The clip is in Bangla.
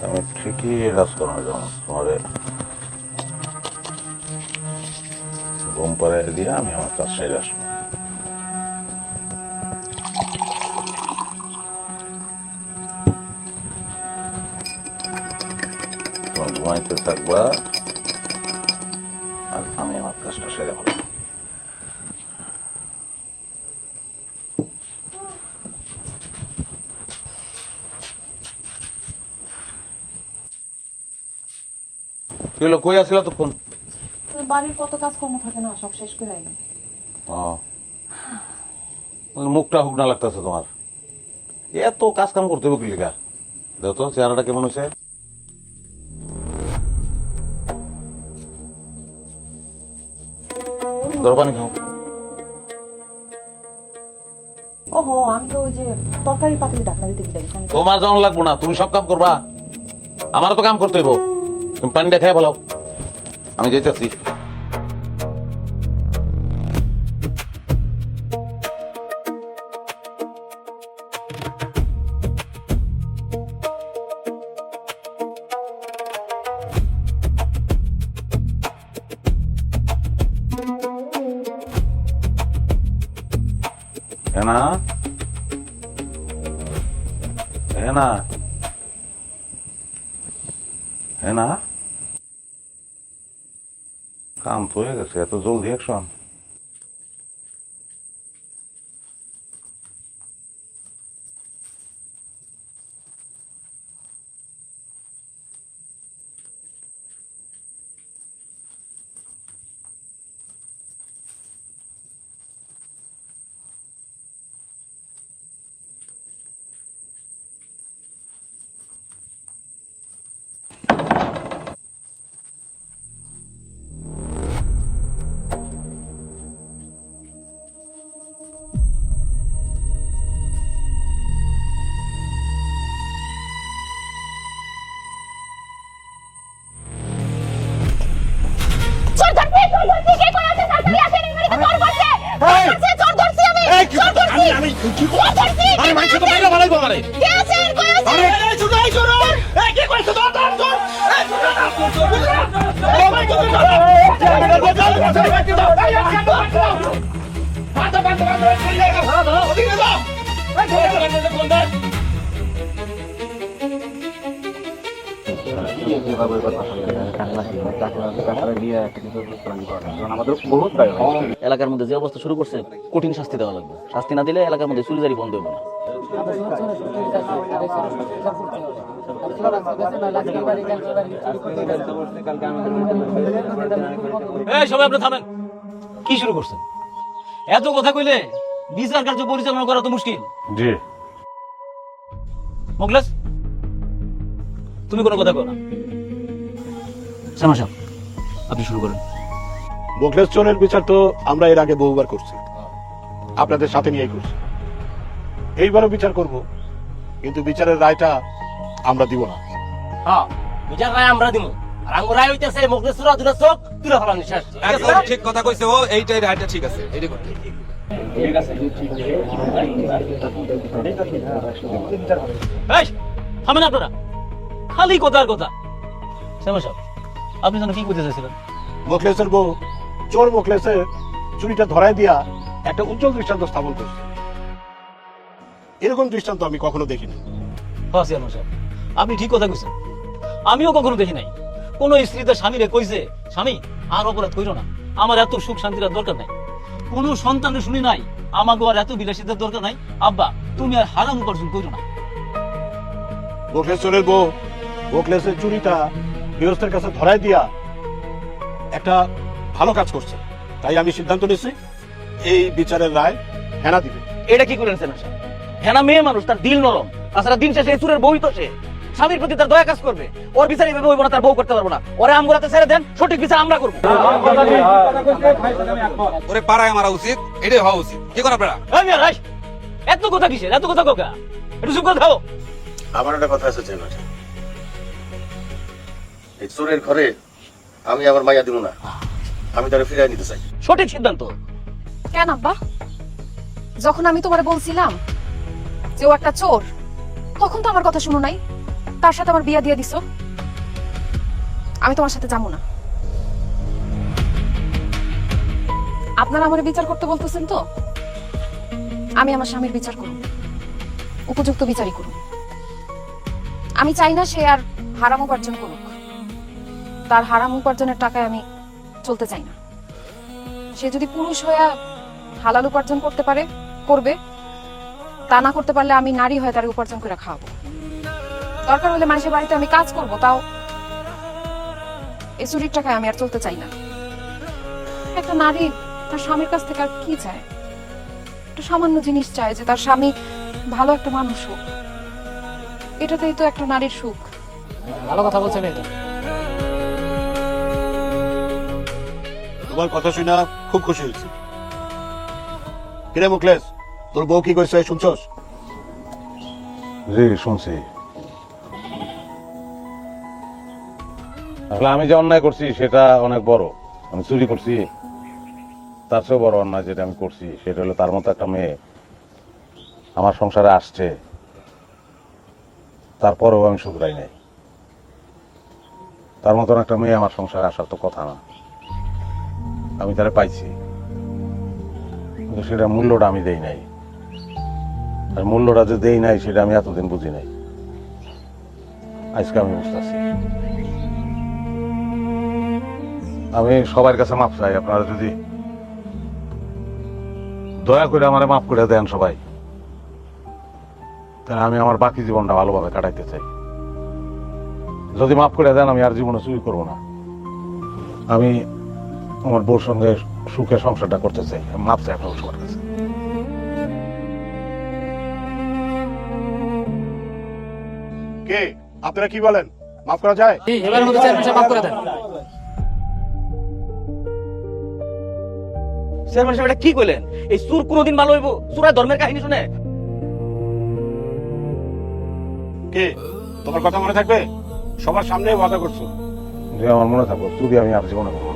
আমি ঠিকই কাজ করবো, যেমন তোমার ঘুম পাড়ায় দিয়ে আমি আমার কাজ সেরে আসবো। তোমার ঘুমাইতে থাকবা আর আমি আমার কাজটা সেরে ফেলবো। কি হলো, কই আসছিল তখন? বাড়ির কত কাজ কর্ম থাকে না, সব শেষ করে আইলাম। মুখটা হুক না লাগতেছে তোমার, এত কাজ কাম করতে হবে কি লিখা? দেখো তো চেহারাটা কেমন হয়েছে। পানি খাও। ওহো, আমি তো ওই যে তরকারি পাতিল ঢাকনা দিতে গেলাম। তোমার যেমন লাগবো না, তুমি সব কাম করবা, আমারও তো কাম করতে হইব। তুমি পানিটা খেয়ে বলো, আমি যেতেছি। হেনা, হেনা, হেনা, কাম তো হয়ে গেছে, এত জলদি অ্যাকশন। এলাকার মধ্যে যে অবস্থা শুরু করছে, কঠিন শাস্তি দেওয়া লাগবে। শাস্তি না দিলে এলাকার মধ্যে চুরিদারি বন্ধ হবে না। সবাই আপনি থামেন, কি শুরু করছেন? এত কথা কইলে বিচার কার্য পরিচালনা করা তো মুশকিল। জি মোখলেস, তুমি কোনো কথা কো না। সামা সাহেব, আপনি শুরু করেন। মোখলেস চোরের বিচার তো আমরা এর আগে বহুবার করছি, আপনাদের সাথে নিয়েই করছি। এইবারও বিচার করব, কিন্তু বিচারের রায়টা আমরা দিব না। হ্যাঁ, বিচার রায় আমরা দিব। আর আঙ্গুর রায় হইতেছে মুখলেস চোরা দুটা চোখ তুলে ফেলানি শেষ। একদম ঠিক কথা কইছে ও, এইটাই রায়টা ঠিক আছে, এটাই করতে। এই থামেন আপনারা, খালি কথা আর কথা। সামা সাহেব, আপনি যেন কি করতে চাইছিলেন? মোখলেসের বউ চোর মোখলেসের চুরিটা ধরায় দিয়া একটা উজ্জ্বল দৃষ্টান্ত স্থাপন করছে। এরকম দৃষ্টান্ত আমি কখনো দেখিনি। হ্যাঁ সামা সাহেব, আপনি ঠিক কথা কইছেন। আমিও কখনো দেখি নাই কোন স্ত্রী তার স্বামীরে কইছে, স্বামী আর অপরাধ কইরো না, আমার এত সুখ শান্তির দরকার নাই। কোন সন্তানের শুনি নাই আমাকে আর এত বিলাসিতার দরকার নাই, আব্বা তুমি আর হারাম উপার্জন কইরো না। মোখলেস চোরের বউ মোখলেসের চুরিটা গৃহস্থের কাছে ধরায় দিয়া একটা ভালো কাজ করছে, তাই আমি সিদ্ধান্ত নিচ্ছি এই বিচারের রায় হেনা দিবে। এটা কি করেন সেনা সাহেব? হেনা মেয়ে মানুষ, তার দিল নরম। তাছাড়া দিন শেষে চুরের বই তো সে স্বামীর প্রতি তার দয়া কাজ করবে। ওর বিচার এইভাবে হইব না, তার বউ করতে পারবো না। ওরে আমগুলাতে ছেড়ে দেন, সঠিক বিচার আমরা করবো। ওরে পাড়ায় মারা উচিত, এটাই হওয়া উচিত। কি করেন আপনারা? এত কথা কিসের, এত কথা কোকা? একটু চুপ করে থাকো। আমার একটা কথা আছে, এই চোরের ঘরে আমি আমার মাইয়া দিব না, আমি তারা ফিরিয়ে নিতে চাই। সঠিক সিদ্ধান্ত। কেন আব্বা? যখন আমি তোমারে বলছিলাম যে ও একটা চোর, তখন তো আমার কথা শুনো নাই। কার সাথে আমার বিয়া দিয়ে দিছো? আমি তোমার সাথে যাবো না। আপনারা আমার বিচার করতে বলতেছেন তো, আমি আমার স্বামীর বিচার করুন, উপযুক্ত বিচারই করুন। আমি চাই না সে আর হারাম উপার্জন করুক। তার হারাম উপার্জনের টাকায় আমি চলতে চাই না। সে যদি পুরুষ হয়ে হালাল উপার্জন করতে পারে করবে, তা না করতে পারলে আমি নারী হয়ে তার উপার্জন করে খাওয়াবো। দরকার হলে মানুষের বাড়িতে আমি কাজ করব, তাও এই চুরির টাকায় আমি আর চলতে চাই না। একটা নারী তার স্বামীর কাছ থেকে আর কি চায়? একটা সামান্য জিনিস চায়, যে তার স্বামী ভালো একটা মানুষ হোক। এটাতেই তো একটা নারীর সুখ। ভালো কথা বলছেন এটা। তোমার কথা শুনে খুব খুশি হয়েছি। কিরে মুখলেস, তোর বউ কি কইছে শুনছস? জি শুনছি। আসলে আমি যে অন্যায় করছি সেটা অনেক বড়। আমি চুরি করছি, তার চেয়েও বড় অন্যায় যেটা আমি করছি সেটা হলো তার মতো একটা মেয়ে আমার সংসারে আসছে, তারপরেও আমি শুধরাই নাই। তার মতন একটা মেয়ে আমার সংসারে আসার তো কথা না। আমি তারা পাইছি, কিন্তু সেটা মূল্যটা আমি দেই নাই। আর মূল্যটা যে দেই নাই সেটা আমি এতদিন বুঝি নাই। আজকে আমি বুঝতেছি। আমি সবার কাছে মাপ চাই, আপনারা যদি দয়া করে আমারে মাফ করে দেন সবাই, তাহলে আমি আমার বাকি জীবনটা ভালোভাবে কাটাইতে চাই। যদি মাফ করে দেন আমি আর জীবনে চুরি করবো না। আমি আমার বউর সঙ্গে সুখে সংসারটা করতে চাই। মাফ চাই আপনার সবার কাছে। কে আপনারা কি বলেন, মাফ করা যায়? এবার মতো চেয়ারম্যান সাহেব মাফ করে দেন। চেয়ারম্যান সাহেব এটা কি কইলেন? এই চুর কোনোদিন ভালো হইব? চুরা ধর্মের কাহিনী শুনে কে তোমার কথা মনে থাকবে? সবার সামনে ওয়াদা করছো। যে আমার মনে থাকবো চুরি আমি আর জীবনে করবো না।